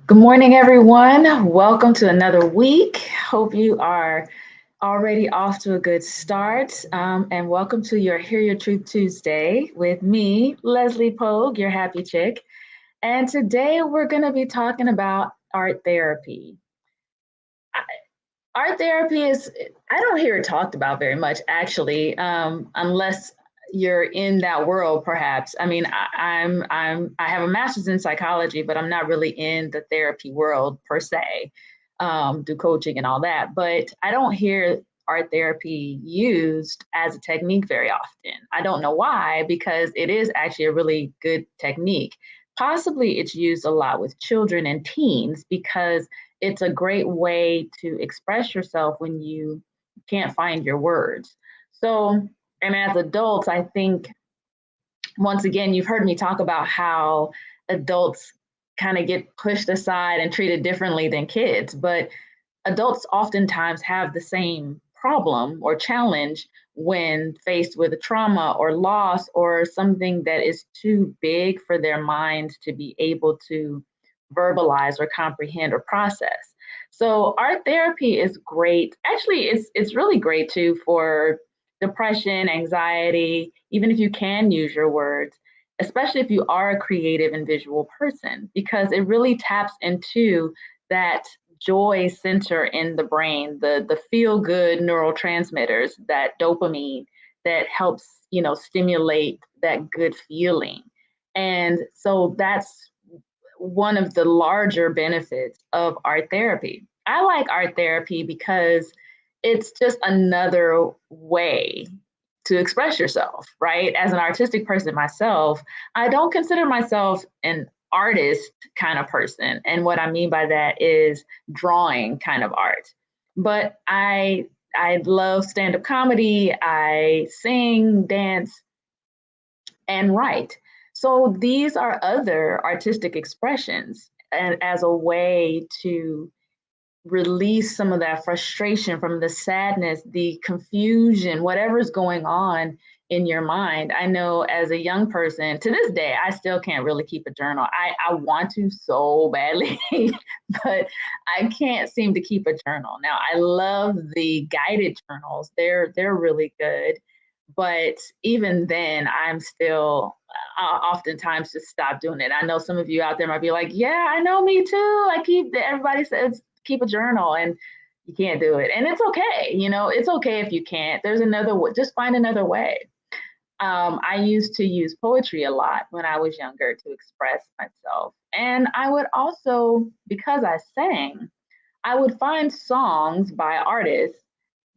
Good morning, everyone. Welcome to another week. Hope you are already off to a good start. And welcome to your Hear Your Truth Tuesday with me, Leslie Pogue, your happy chick. And today we're going to be talking about art therapy. Art therapy is, I don't hear it talked about very much, actually, unless you're in that world, perhaps. I mean, I have a master's in psychology, but I'm not really in the therapy world per se, do coaching and all that. But I don't hear art therapy used as a technique very often. I don't know why, because it is actually a really good technique. Possibly it's used a lot with children and teens because it's a great way to express yourself when you can't find your words. So, and as adults, I think once again, you've heard me talk about how adults kind of get pushed aside and treated differently than kids, but adults oftentimes have the same problem or challenge when faced with a trauma or loss or something that is too big for their minds to be able to verbalize or comprehend or process. So art therapy is great. Actually, it's really great too for depression, anxiety, even if you can use your words, especially if you are a creative and visual person, because it really taps into that joy center in the brain, the feel good neurotransmitters, that dopamine that helps, stimulate that good feeling. And so that's one of the larger benefits of art therapy. I like art therapy because it's just another way to express yourself, right? As an artistic person myself, I don't consider myself an artist kind of person. And what I mean by that is drawing kind of art. But I love stand-up comedy, I sing, dance, and write. So these are other artistic expressions and as a way to release some of that frustration from the sadness, the confusion, whatever's going on in your mind. I know as a young person, to this day, I still can't really keep a journal. I want to so badly, but I can't seem to keep a journal. Now, I love the guided journals. They're really good. But even then, I'm still oftentimes just stop doing it. I know some of you out there might be like, yeah, I know, me too. Everybody says keep a journal and you can't do it. And it's okay. It's okay if you can't. There's another way, just find another way. I used to use poetry a lot when I was younger to express myself. And I would also, because I sang, I would find songs by artists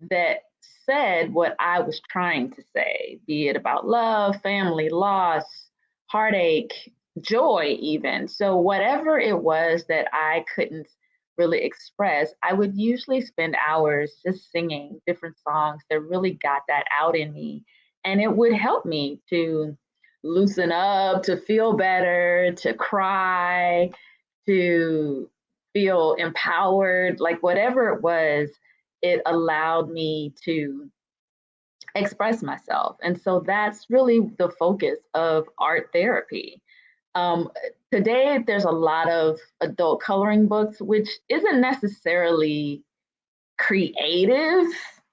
that said what I was trying to say, be it about love, family, loss, heartache, joy, even. So, whatever it was that I couldn't really express, I would usually spend hours just singing different songs that really got that out in me. And it would help me to loosen up, to feel better, to cry, to feel empowered, like whatever it was, it allowed me to express myself. And so that's really the focus of art therapy. Um, Today, there's a lot of adult coloring books, which isn't necessarily creative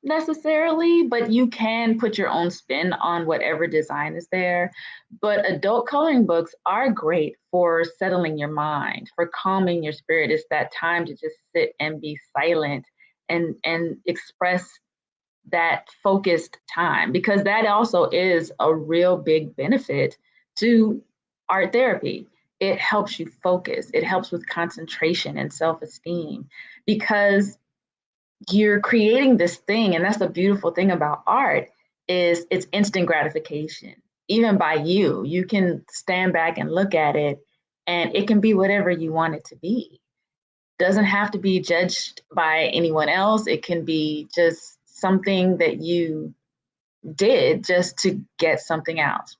necessarily, but you can put your own spin on whatever design is there. But adult coloring books are great for settling your mind, for calming your spirit. It's that time to just sit and be silent and express that focused time, because that also is a real big benefit to art therapy. It helps you focus, it helps with concentration and self-esteem, because you're creating this thing, and that's the beautiful thing about art, is it's instant gratification. Even by you can stand back and look at it, and it can be whatever you want it to be. Doesn't have to be judged by anyone else. It can be just something that you did just to get something out.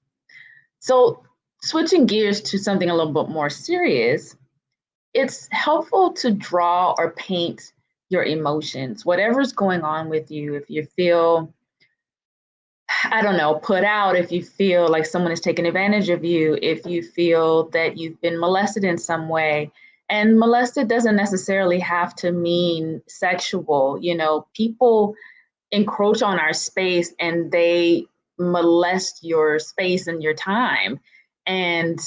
So switching gears to something a little bit more serious, it's helpful to draw or paint your emotions, whatever's going on with you. If you feel, I don't know, put out, if you feel like someone is taking advantage of you, if you feel that you've been molested in some way, And molested doesn't necessarily have to mean sexual. You know, people encroach on our space and they molest your space and your time. And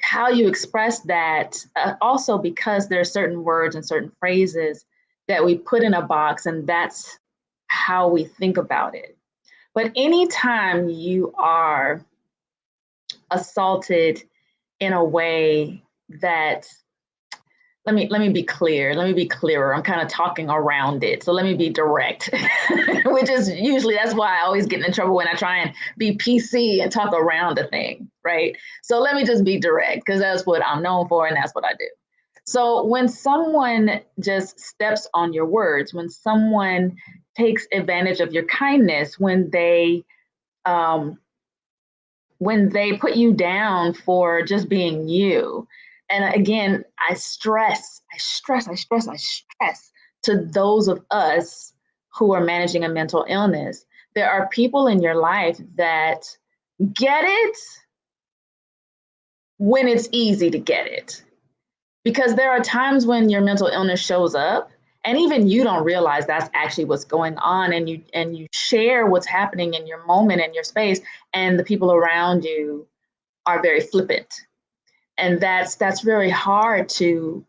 how you express that, also because there are certain words and certain phrases that we put in a box, and that's how we think about it. But anytime you are assaulted in a way that, let me be clear. Let me be clearer. I'm kind of talking around it. So let me be direct, which is usually, that's why I always get in trouble when I try and be PC and talk around a thing, right? So let me just be direct, because that's what I'm known for and that's what I do. So when someone just steps on your words, when someone takes advantage of your kindness, um, when they put you down for just being you. And again, I stress to those of us who are managing a mental illness. There are people in your life that get it when it's easy to get it. Because there are times when your mental illness shows up and even you don't realize that's actually what's going on, and you share what's happening in your moment and your space, and the people around you are very flippant. And that's very hard to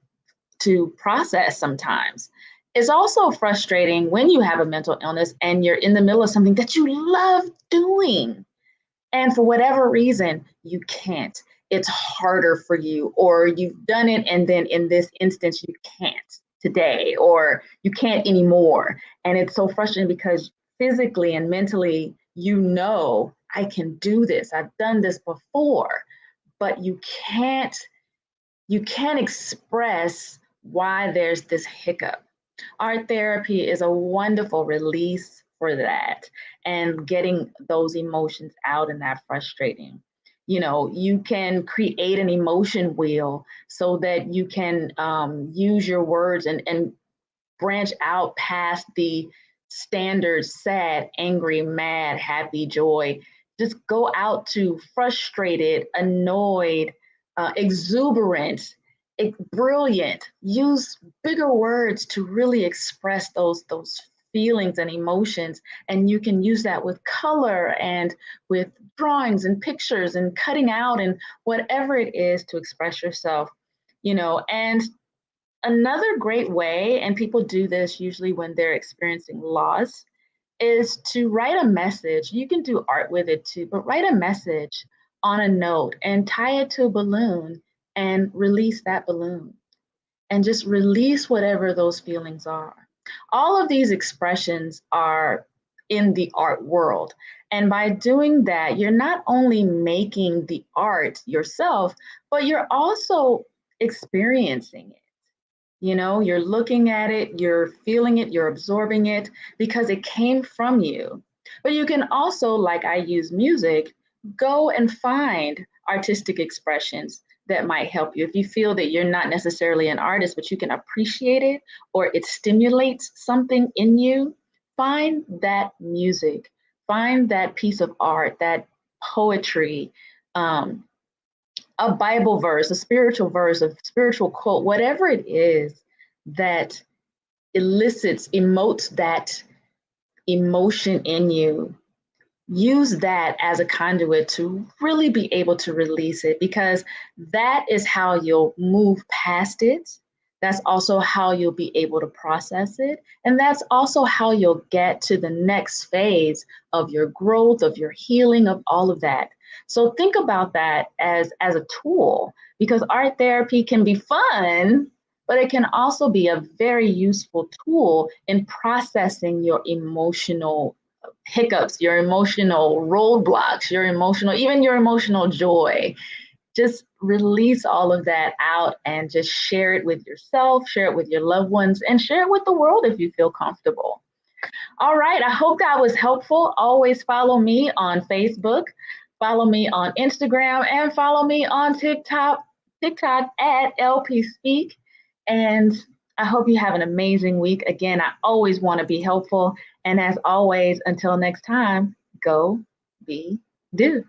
process sometimes. It's also frustrating when you have a mental illness and you're in the middle of something that you love doing, and for whatever reason, you can't. It's harder for you, or you've done it, and then in this instance, you can't today, or you can't anymore. And it's so frustrating because physically and mentally, you know, I can do this. I've done this before, but you can't express why there's this hiccup. Art therapy is a wonderful release for that, and getting those emotions out, and that frustrating. You know, you can create an emotion wheel so that you can use your words and branch out past the standard sad, angry, mad, happy, joy. Just go out to frustrated, annoyed, exuberant, brilliant. Use bigger words to really express those feelings and emotions, and you can use that with color and with drawings and pictures and cutting out and whatever it is to express yourself. You know, and another great way, and people do this usually when they're experiencing loss, is to write a message. You can do art with it too, but write a message on a note and tie it to a balloon and release that balloon, and just release whatever those feelings are. All of these expressions are in the art world. And by doing that, you're not only making the art yourself, but you're also experiencing it. You know, you're looking at it, you're feeling it, you're absorbing it because it came from you. But you can also, like I use music, go and find artistic expressions that might help you. If you feel that you're not necessarily an artist, but you can appreciate it or it stimulates something in you, find that music, find that piece of art, that poetry, a Bible verse, a spiritual quote, whatever it is that elicits, emotes that emotion in you, use that as a conduit to really be able to release it, because that is how you'll move past it. That's also how you'll be able to process it. And that's also how you'll get to the next phase of your growth, of your healing, of all of that. So think about that as a tool, because art therapy can be fun, but it can also be a very useful tool in processing your emotional hiccups, your emotional roadblocks, even your emotional joy. Just release all of that out and just share it with yourself, share it with your loved ones, and share it with the world if you feel comfortable. All right, I hope that was helpful. Always follow me on Facebook, follow me on Instagram, and follow me on TikTok at LP Speak. And I hope you have an amazing week. Again, I always want to be helpful. And as always, until next time, go, be, do.